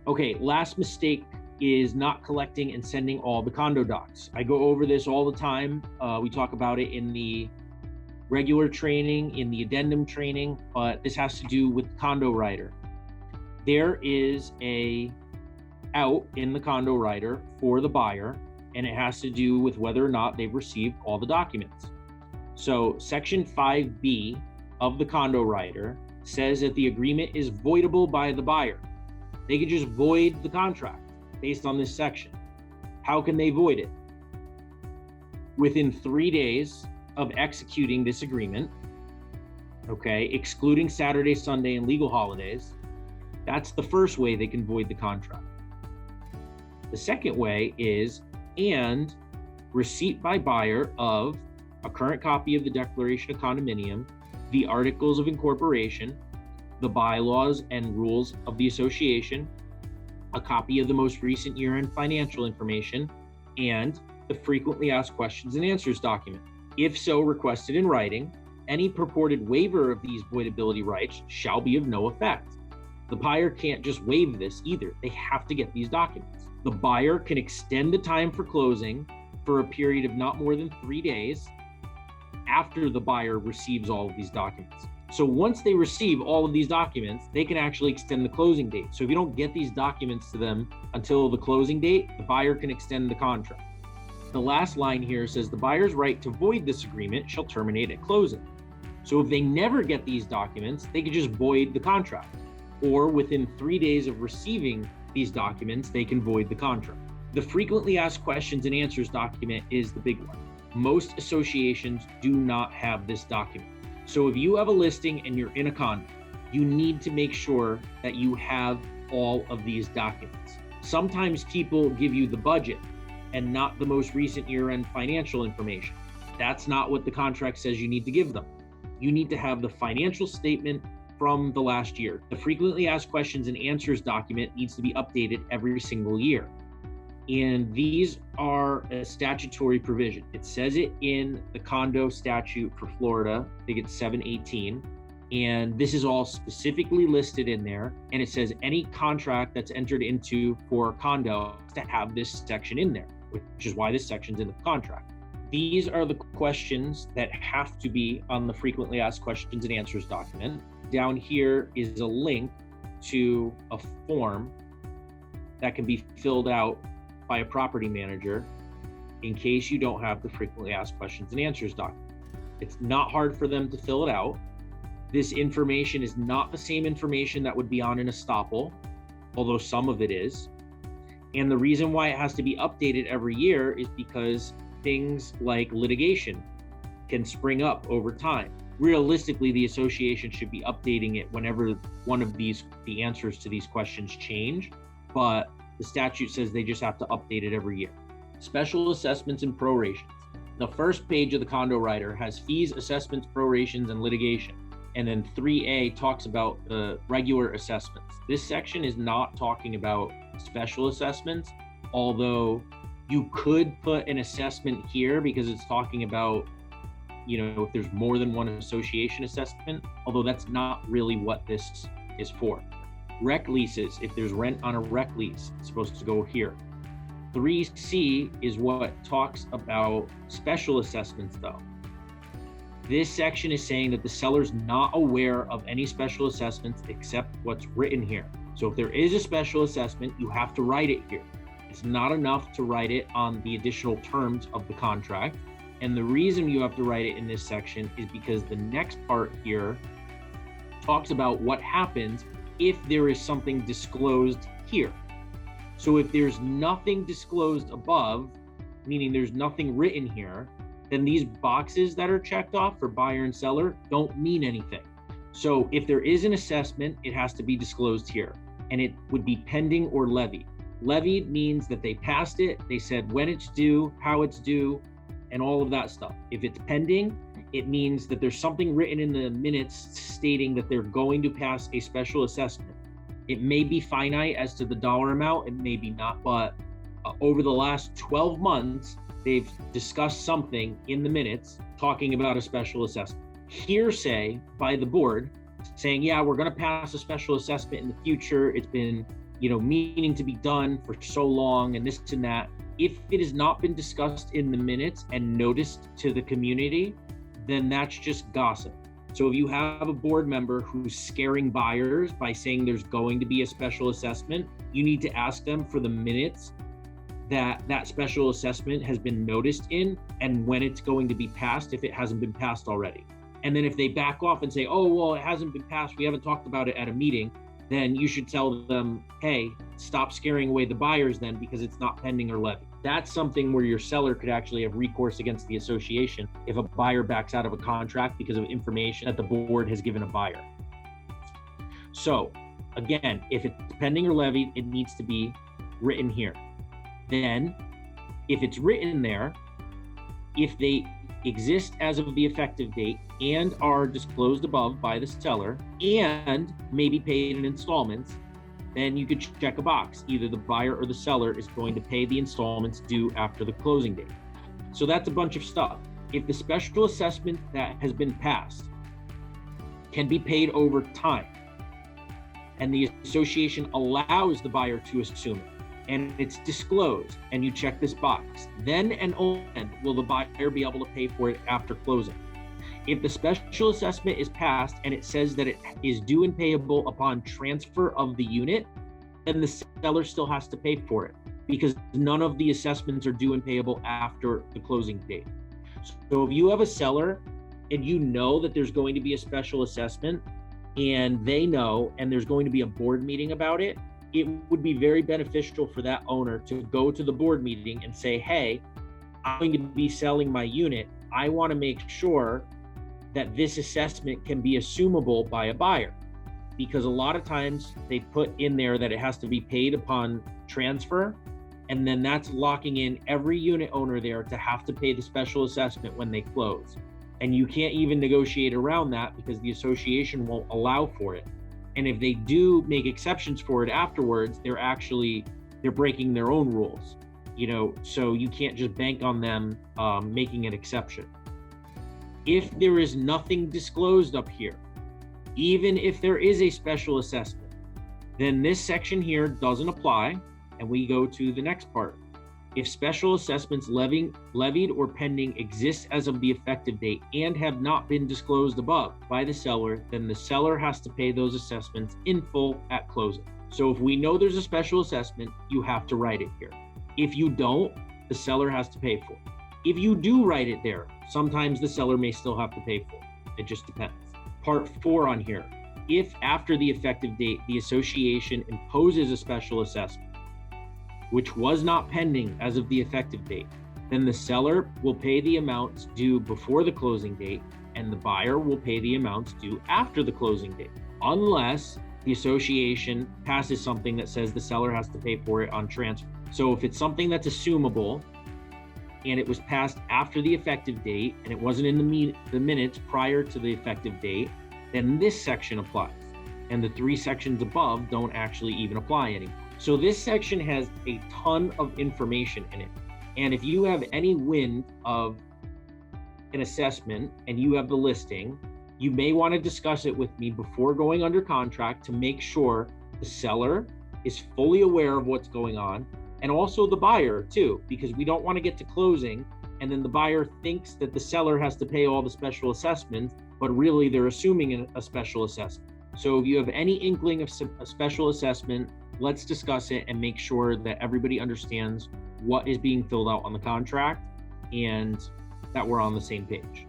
Okay, last mistake is not collecting and sending all the condo docs. I go over this all the time. We talk about it in the regular training, in the addendum training, but this has to do with condo rider. There is a out in the condo rider for the buyer, and it has to do with whether or not they've received all the documents. So section 5B of the condo rider says that the agreement is voidable by the buyer. They could just void the contract based on this section. How can they void it? Within 3 days of executing this agreement, okay, excluding Saturday, Sunday, and legal holidays. That's the first way they can void the contract. The second way is, and receipt by buyer of a current copy of the Declaration of Condominium, the Articles of Incorporation, the bylaws and rules of the association, a copy of the most recent year-end financial information, and the frequently asked questions and answers document. If so requested in writing, any purported waiver of these voidability rights shall be of no effect. The buyer can't just waive this either. They have to get these documents. The buyer can extend the time for closing for a period of not more than 3 days after the buyer receives all of these documents. So once they receive all of these documents, they can actually extend the closing date. So if you don't get these documents to them until the closing date, the buyer can extend the contract. The last line here says the buyer's right to void this agreement shall terminate at closing. So if they never get these documents, they could just void the contract. Or within 3 days of receiving these documents, they can void the contract. The frequently asked questions and answers document is the big one. Most associations do not have this document. So if you have a listing and you're in a condo, you need to make sure that you have all of these documents. Sometimes people give you the budget and not the most recent year-end financial information. That's not what the contract says you need to give them. You need to have the financial statement from the last year. The frequently asked questions and answers document needs to be updated every single year. And these are a statutory provision. It says it in the condo statute for Florida. I think it's 718. And this is all specifically listed in there. And it says any contract that's entered into for a condo has to have this section in there, which is why this section's in the contract. These are the questions that have to be on the frequently asked questions and answers document. Down here is a link to a form that can be filled out by a property manager in case you don't have the frequently asked questions and answers document. It's not hard for them to fill it out. This information is not the same information that would be on an estoppel, although some of it is. And the reason why it has to be updated every year is because things like litigation can spring up over time. Realistically, the association should be updating it whenever one of the answers to these questions change, but the statute says they just have to update it every year. Special assessments and prorations. The first page of the condo rider has fees, assessments, prorations, and litigation. And then 3A talks about the regular assessments. This section is not talking about special assessments, although you could put an assessment here because it's talking about, if there's more than one association assessment, although that's not really what this is for. Rec leases, if there's rent on a rec lease, it's supposed to go here. 3C is what talks about special assessments though. This section is saying that the seller's not aware of any special assessments except what's written here. So if there is a special assessment, you have to write it here. It's not enough to write it on the additional terms of the contract. And the reason you have to write it in this section is because the next part here talks about what happens if there is something disclosed here. So if there's nothing disclosed above, meaning there's nothing written here, then these boxes that are checked off for buyer and seller don't mean anything. So if there is an assessment, it has to be disclosed here, and it would be pending or levied. Levied means that they passed it, they said when it's due, how it's due, and all of that stuff. If it's pending, it means that there's something written in the minutes stating that they're going to pass a special assessment. It may be finite as to the dollar amount, it may be not, but over the last 12 months, they've discussed something in the minutes talking about a special assessment. Hearsay by the board saying, yeah, we're gonna pass a special assessment in the future. It's been meaning to be done for so long and this and that. If it has not been discussed in the minutes and noticed to the community, then that's just gossip. So if you have a board member who's scaring buyers by saying there's going to be a special assessment, you need to ask them for the minutes that special assessment has been noticed in and when it's going to be passed if it hasn't been passed already. And then if they back off and say, oh, well, it hasn't been passed, we haven't talked about it at a meeting, then you should tell them, hey, stop scaring away the buyers then because it's not pending or levied. That's something where your seller could actually have recourse against the association if a buyer backs out of a contract because of information that the board has given a buyer. So again, if it's pending or levied, it needs to be written here. Then if it's written there, if they exist as of the effective date and are disclosed above by the seller and may be paid in installments, then you could check a box. Either the buyer or the seller is going to pay the installments due after the closing date. So that's a bunch of stuff. If the special assessment that has been passed can be paid over time and the association allows the buyer to assume it, and it's disclosed, and you check this box, then and only then will the buyer be able to pay for it after closing. If the special assessment is passed and it says that it is due and payable upon transfer of the unit, then the seller still has to pay for it because none of the assessments are due and payable after the closing date. So if you have a seller and you know that there's going to be a special assessment and they know, and there's going to be a board meeting about it, it would be very beneficial for that owner to go to the board meeting and say, hey, I'm going to be selling my unit. I want to make sure that this assessment can be assumable by a buyer, because a lot of times they put in there that it has to be paid upon transfer, and then that's locking in every unit owner there to have to pay the special assessment when they close. And you can't even negotiate around that because the association won't allow for it. And if they do make exceptions for it afterwards, they're breaking their own rules, so you can't just bank on them making an exception. If there is nothing disclosed up here, even if there is a special assessment, then this section here doesn't apply, and we go to the next part. If special assessments levied or pending exist as of the effective date and have not been disclosed above by the seller, then the seller has to pay those assessments in full at closing. So if we know there's a special assessment, you have to write it here. If you don't, the seller has to pay for it. If you do write it there, sometimes the seller may still have to pay for it. It just depends. Part 4 on here. If after the effective date, the association imposes a special assessment, which was not pending as of the effective date, then the seller will pay the amounts due before the closing date and the buyer will pay the amounts due after the closing date, unless the association passes something that says the seller has to pay for it on transfer. So if it's something that's assumable and it was passed after the effective date and it wasn't in the minutes prior to the effective date, then this section applies. And the 3 sections above don't actually even apply anymore. So this section has a ton of information in it. And if you have any wind of an assessment and you have the listing, you may want to discuss it with me before going under contract to make sure the seller is fully aware of what's going on, and also the buyer too, because we don't want to get to closing and then the buyer thinks that the seller has to pay all the special assessments, but really they're assuming a special assessment. So if you have any inkling of a special assessment, let's discuss it and make sure that everybody understands what is being filled out on the contract and that we're on the same page.